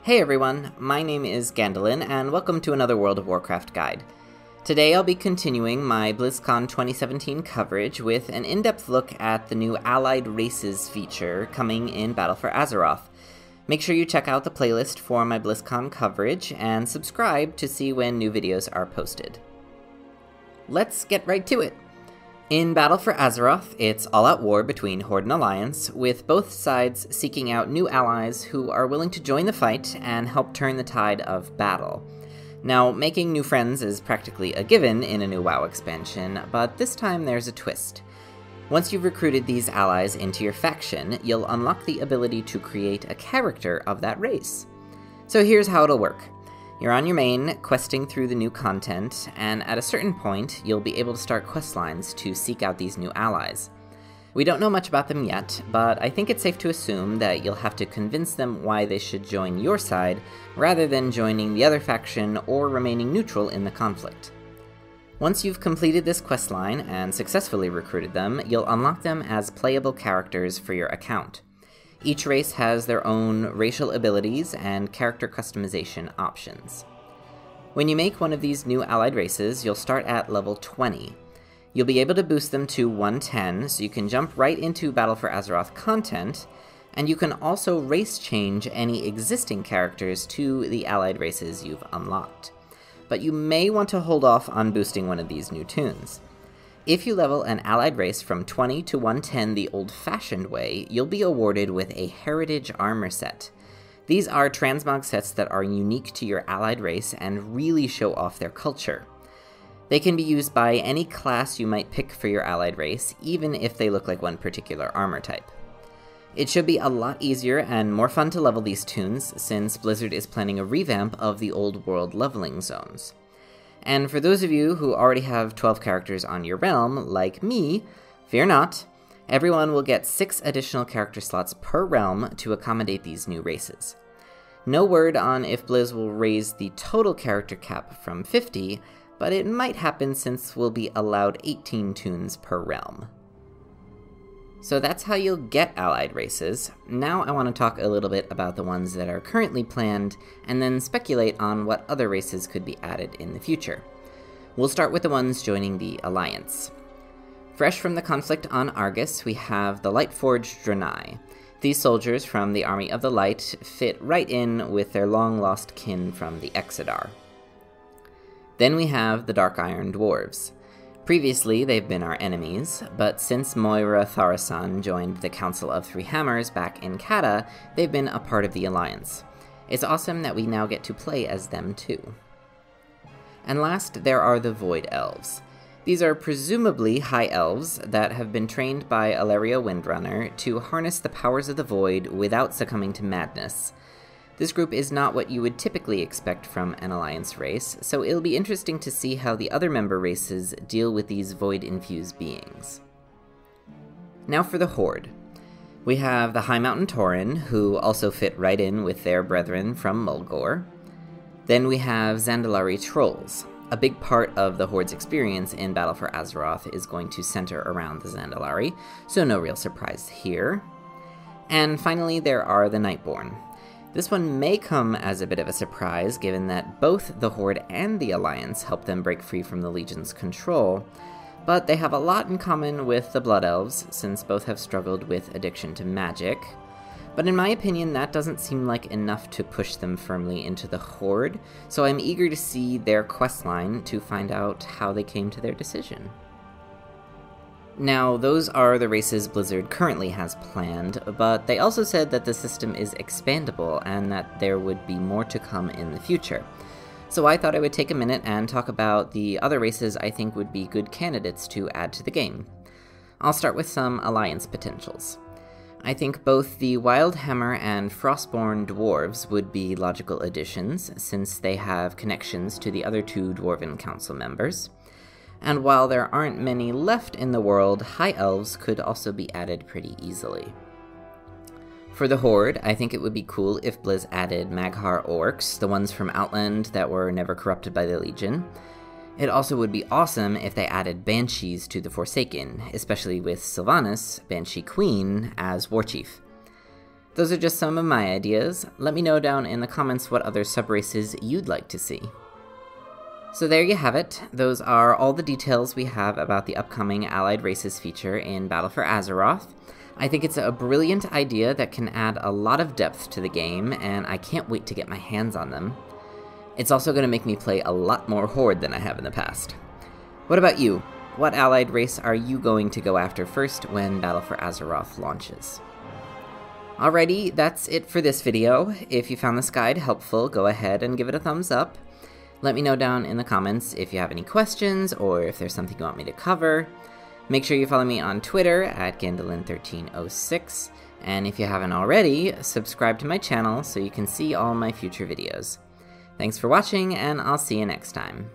Hey everyone, my name is Gandalin, and welcome to another World of Warcraft guide. Today I'll be continuing my BlizzCon 2017 coverage with an in-depth look at the new Allied Races feature coming in Battle for Azeroth. Make sure you check out the playlist for my BlizzCon coverage, and subscribe to see when new videos are posted. Let's get right to it! In Battle for Azeroth, it's all-out war between Horde and Alliance, with both sides seeking out new allies who are willing to join the fight and help turn the tide of battle. Now, making new friends is practically a given in a new WoW expansion, but this time there's a twist. Once you've recruited these allies into your faction, you'll unlock the ability to create a character of that race. So here's how it'll work. You're on your main, questing through the new content, and at a certain point, you'll be able to start questlines to seek out these new allies. We don't know much about them yet, but I think it's safe to assume that you'll have to convince them why they should join your side, rather than joining the other faction or remaining neutral in the conflict. Once you've completed this questline and successfully recruited them, you'll unlock them as playable characters for your account. Each race has their own racial abilities and character customization options. When you make one of these new allied races, you'll start at level 20. You'll be able to boost them to 110, so you can jump right into Battle for Azeroth content, and you can also race change any existing characters to the allied races you've unlocked. But you may want to hold off on boosting one of these new tunes. If you level an allied race from 20 to 110 the old-fashioned way, you'll be awarded with a Heritage Armor set. These are transmog sets that are unique to your allied race and really show off their culture. They can be used by any class you might pick for your allied race, even if they look like one particular armor type. It should be a lot easier and more fun to level these tunes, since Blizzard is planning a revamp of the old world leveling zones. And for those of you who already have 12 characters on your realm, like me, fear not, everyone will get 6 additional character slots per realm to accommodate these new races. No word on if Blizz will raise the total character cap from 50, but it might happen since we'll be allowed 18 tunes per realm. So that's how you'll get allied races. Now I want to talk a little bit about the ones that are currently planned, and then speculate on what other races could be added in the future. We'll start with the ones joining the Alliance. Fresh from the conflict on Argus, we have the Lightforged Draenei. These soldiers from the Army of the Light fit right in with their long-lost kin from the Exodar. Then we have the Iron Dwarves. Previously, they've been our enemies, but since Moira Tharasan joined the Council of Three Hammers back in Kata, they've been a part of the Alliance. It's awesome that we now get to play as them too. And last, there are the Void Elves. These are presumably High Elves that have been trained by Alleria Windrunner to harness the powers of the Void without succumbing to madness. This group is not what you would typically expect from an Alliance race, so it'll be interesting to see how the other member races deal with these Void-infused beings. Now for the Horde. We have the Highmountain Tauren, who also fit right in with their brethren from Mulgore. Then we have Zandalari Trolls. A big part of the Horde's experience in Battle for Azeroth is going to center around the Zandalari, so no real surprise here. And finally, there are the Nightborn. This one may come as a bit of a surprise, given that both the Horde and the Alliance help them break free from the Legion's control, but they have a lot in common with the Blood Elves, since both have struggled with addiction to magic. But in my opinion, that doesn't seem like enough to push them firmly into the Horde, so I'm eager to see their questline to find out how they came to their decision. Now, those are the races Blizzard currently has planned, but they also said that the system is expandable and that there would be more to come in the future. So I thought I would take a minute and talk about the other races I think would be good candidates to add to the game. I'll start with some Alliance potentials. I think both the Wildhammer and Frostborn Dwarves would be logical additions, since they have connections to the other 2 Dwarven Council members. And while there aren't many left in the world, High Elves could also be added pretty easily. For the Horde, I think it would be cool if Blizz added Mag'har Orcs, the ones from Outland that were never corrupted by the Legion. It also would be awesome if they added Banshees to the Forsaken, especially with Sylvanas, Banshee Queen, as Warchief. Those are just some of my ideas. Let me know down in the comments what other subraces you'd like to see. So there you have it. Those are all the details we have about the upcoming Allied Races feature in Battle for Azeroth. I think it's a brilliant idea that can add a lot of depth to the game, and I can't wait to get my hands on them. It's also going to make me play a lot more Horde than I have in the past. What about you? What Allied race are you going to go after first when Battle for Azeroth launches? Alrighty, that's it for this video. If you found this guide helpful, go ahead and give it a thumbs up. Let me know down in the comments if you have any questions or if there's something you want me to cover. Make sure you follow me on Twitter at Gandalin1306, and if you haven't already, subscribe to my channel so you can see all my future videos. Thanks for watching, and I'll see you next time.